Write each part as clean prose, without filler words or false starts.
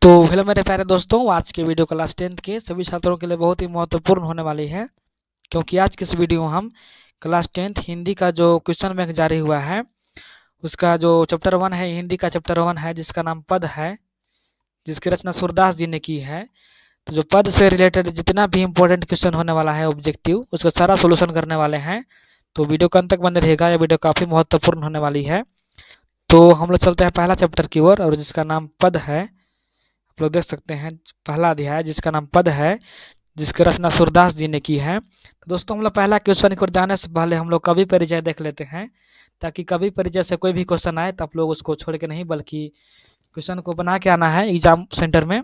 तो हेलो मेरे प्यारे दोस्तों, आज के वीडियो क्लास 10th के सभी छात्रों के लिए बहुत ही महत्वपूर्ण होने वाली है। क्योंकि आज की इस वीडियो में हम क्लास 10th हिंदी का जो क्वेश्चन बैंक जारी हुआ है उसका जो चैप्टर 1 है, हिंदी का चैप्टर 1 है जिसका नाम पद है, जिसकी रचना सूरदास जी ने की है। तो जो पद से रिलेटेड जितना भी इम्पोर्टेंट क्वेश्चन होने वाला है ऑब्जेक्टिव, उसका सारा सोल्यूशन करने वाले हैं। तो वीडियो के अंत तक बने रहेगा, यह वीडियो काफ़ी महत्वपूर्ण होने वाली है। तो हम लोग चलते हैं पहला चैप्टर की ओर, और जिसका नाम पद है। आप लोग देख सकते हैं पहला अध्याय जिसका नाम पद है, जिसकी रचना सूरदास जी ने की है। तो दोस्तों, हम लोग पहला क्वेश्चन की ओर जाने से पहले हम लोग कवि परिचय देख लेते हैं, ताकि कवि परिचय से कोई भी क्वेश्चन आए तो आप लोग उसको छोड़ के नहीं, बल्कि क्वेश्चन को बना के आना है एग्जाम सेंटर में।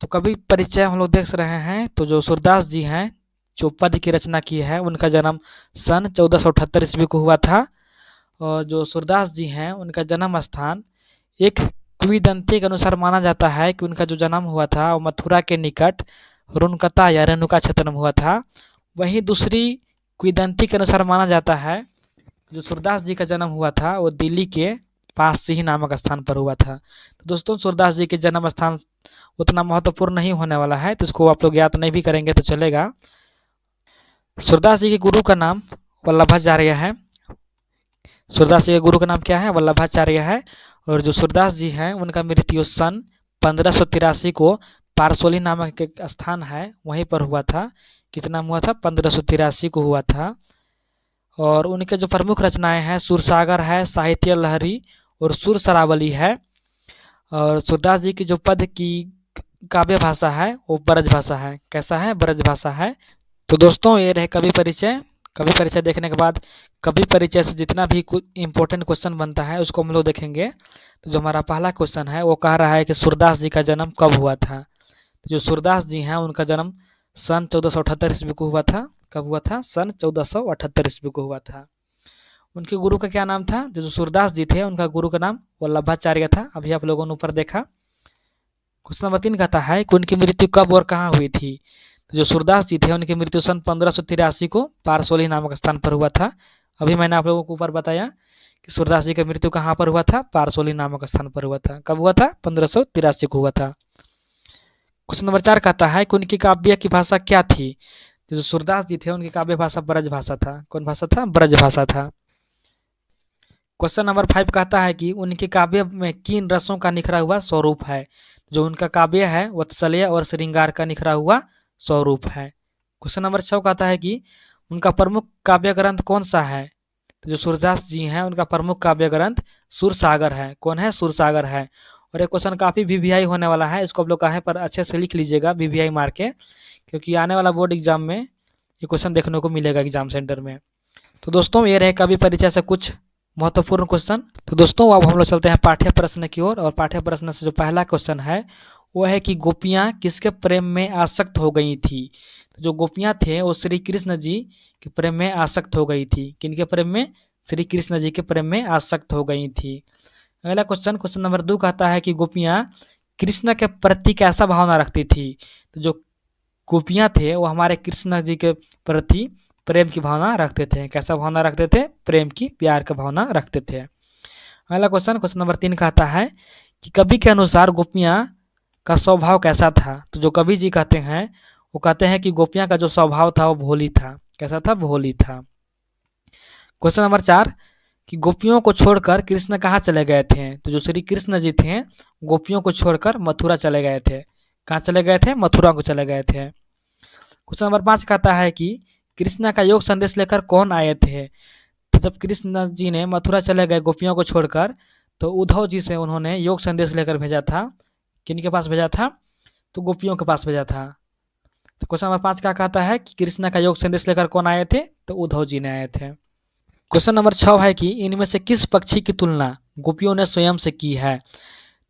तो कवि परिचय हम लोग देख रहे हैं। तो जो सूरदास जी हैं, जो पद की रचना की है, उनका जन्म सन 1478 ईस्वी को हुआ था। और जो सूरदास जी हैं, उनका जन्म स्थान एक किंवदंती के अनुसार माना जाता है कि उनका जो जन्म हुआ था वो मथुरा के निकट रुनकता या रेणुका क्षेत्र में हुआ था। वहीं दूसरी किंवदंती के अनुसार माना जाता है जो सूरदास जी का जन्म हुआ था वो दिल्ली के पास से ही नामक स्थान पर हुआ था। तो दोस्तों, सूरदास जी के जन्म स्थान उतना महत्वपूर्ण नहीं होने वाला है, तो इसको आप लोग याद नहीं भी करेंगे तो चलेगा। सूरदास जी के गुरु का नाम वल्लभाचार्य है। सूरदास जी के गुरु का नाम क्या है? वल्लभाचार्य है। और जो सूरदास जी हैं, उनका मृत्यु सन 1583 को पारसोली नामक एक स्थान है वहीं पर हुआ था। कितना हुआ था? 1583 को हुआ था। और उनके जो प्रमुख रचनाएं हैं, सुरसागर है, साहित्य लहरी और सुर सरावली है। और सूरदास जी की जो पद की काव्य भाषा है वो ब्रज भाषा है। कैसा है? ब्रज भाषा है। तो दोस्तों, ये रहे कवि परिचय। कवि परिचय देखने के बाद कवि परिचय से जितना भी इम्पोर्टेंट क्वेश्चन बनता है उसको हम लोग देखेंगे। तो जो हमारा पहला क्वेश्चन है वो कह रहा है कि सूरदास जी का जन्म कब हुआ था। तो जो सूरदास जी हैं, उनका जन्म सन 1478 ईस्वी को हुआ था। कब हुआ था? सन 1478 ईस्वी को हुआ था। उनके गुरु का क्या नाम था? जो सूरदास जी थे, उनका गुरु का नाम वल्लभाचार्य था। अभी आप लोगों ने ऊपर देखा। क्वेश्चन नंबर 3 कहता है कि उनकी मृत्यु कब और कहाँ हुई थी। तो जो सूरदास जी थे, उनकी मृत्यु सन 1583 को पारसोली नामक स्थान पर हुआ था। अभी मैंने आप लोगों को ऊपर बताया कि सूरदास जी का मृत्यु कहाँ पर हुआ था? पारसोली नामक स्थान पर हुआ था। कब हुआ था? 1583 को हुआ था। क्वेश्चन नंबर 4 कहता है कि उनकी काव्य की भाषा क्या थी। जो सूरदास जी थे, उनकी काव्य भाषा ब्रज भाषा था। कौन भाषा था? ब्रज भाषा था। क्वेश्चन नंबर 5 कहता है कि उनके काव्य में किन रसों का निखरा हुआ स्वरूप है। जो उनका काव्य है वात्सल्य और श्रृंगार का निखरा हुआ स्वरूप है। क्वेश्चन नंबर 6 कहता है कि उनका प्रमुख काव्य ग्रंथ कौन सा है। तो जो सूरदास जी हैं, उनका प्रमुख काव्य ग्रंथ सुरसागर है। कौन है? सुरसागर है। और ये क्वेश्चन काफी वीवीआई होने वाला है, इसको आप लोग कहीं पर अच्छे से लिख लीजिएगा वीवीआई मार के, क्योंकि आने वाला बोर्ड एग्जाम में ये क्वेश्चन देखने को मिलेगा एग्जाम सेंटर में। तो दोस्तों, ये रहे कवि परिचय से कुछ महत्वपूर्ण क्वेश्चन। तो दोस्तों, अब हम लोग चलते हैं पाठ्य प्रश्न की ओर। और पाठ्य प्रश्न से जो पहला क्वेश्चन है वो है कि गोपियां किसके प्रेम में आसक्त हो गई थी। तो जो गोपियां थे वो श्री कृष्ण जी के प्रेम में आसक्त हो गई थी। किनके प्रेम में? श्री कृष्ण जी के प्रेम में आसक्त हो गई थी। अगला क्वेश्चन, क्वेश्चन नंबर 2 कहता है कि गोपियां कृष्ण के प्रति कैसा भावना रखती थी। तो जो गोपियां थे वो हमारे कृष्ण जी के प्रति प्रेम की भावना रखते थे। कैसा भावना रखते थे? प्रेम की, प्यार की भावना रखते थे। अगला क्वेश्चन, क्वेश्चन नंबर 3 कहता है कि कवि के अनुसार गोपियां का स्वभाव कैसा था। तो जो कवि जी कहते हैं वो कहते हैं कि गोपियां का जो स्वभाव था वो भोली था। कैसा था? भोली था। क्वेश्चन नंबर 4 कि गोपियों को छोड़कर कृष्ण कहाँ चले गए थे। तो जो श्री कृष्ण जी थे, गोपियों को छोड़कर मथुरा चले गए थे। कहाँ चले गए थे? मथुरा को चले गए थे। क्वेश्चन नंबर 5 कहता है कि कृष्ण का योग संदेश लेकर कौन आए थे। तो जब कृष्ण जी ने मथुरा चले गए गोपियों को छोड़कर, तो उद्धव जी से उन्होंने योग संदेश लेकर भेजा था। किनके पास भेजा था? तो गोपियों के पास भेजा था। तो क्वेश्चन नंबर 5 क्या कहता है कि कृष्ण का योग संदेश लेकर कौन आए थे। तो उद्धव जी ने आए थे। क्वेश्चन नंबर 6 है कि इनमें से किस पक्षी की तुलना गोपियों ने स्वयं से की है।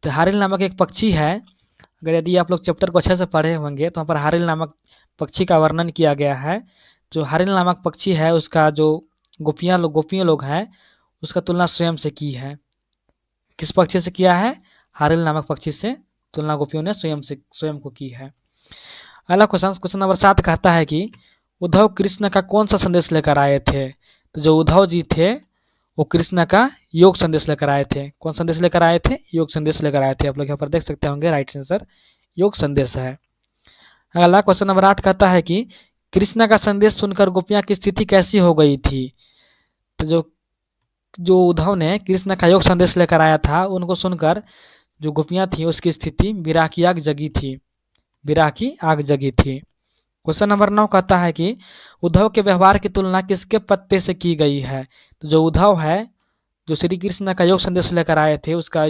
तो हारिल नामक एक पक्षी है। अगर यदि आप लोग चैप्टर को अच्छे से पढ़े होंगे तो वहाँ पर हारिल नामक पक्षी का वर्णन किया गया है। जो हारिल नामक पक्षी है उसका जो गोपियाँ लोग हैं उसका तुलना स्वयं से की है। किस पक्षी से किया है? हारिल नामक पक्षी से तुलना गोपियों ने स्वयं को की है। अगला क्वेश्चन, क्वेश्चन नंबर 7 कहता है कि उद्धव कृष्ण का कौन सा संदेश लेकर आए थे। तो जो उद्धव जी थे वो कृष्णा का योग संदेश लेकर आए थे। कौन संदेश लेकर आए थे? योग संदेश लेकर आए थे। आप लोग यहाँ पर देख सकते होंगे, राइट आंसर योग संदेश है। अगला क्वेश्चन नंबर 8 कहता है कि कृष्णा का संदेश सुनकर गोपियां की स्थिति कैसी हो गई थी? तो जो जो उद्धव ने कृष्ण का योग संदेश लेकर आया था, उनको सुनकर जो गोपियां थी उसकी स्थिति विरह की आग जगी थी। विरह की आग जगी थी। क्वेश्चन नंबर 9 कहता है कि उद्धव के व्यवहार की तुलना किसके पत्ते से की गई है? तो जो उद्धव है, जो श्री कृष्ण का योग संदेश लेकर आए थे, उसका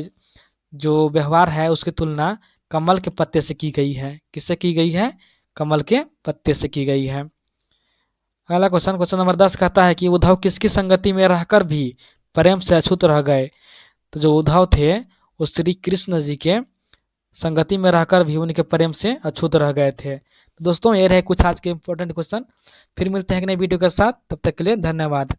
जो व्यवहार है उसकी तुलना कमल के पत्ते से की गई है। किससे की गई है? कमल के पत्ते से की गई है। अगला क्वेश्चन, क्वेश्चन नंबर 10 कहता है कि उद्धव किसकी संगति में रहकर भी प्रेम से अछूत रह गए? तो जो उद्धव थे वो श्री कृष्ण जी के संगति में रहकर भी उनके प्रेम से अछूत रह गए थे। तो दोस्तों, ये रहे कुछ आज के इंपॉर्टेंट क्वेश्चन। फिर मिलते हैं एक नई वीडियो के साथ, तब तक के लिए धन्यवाद।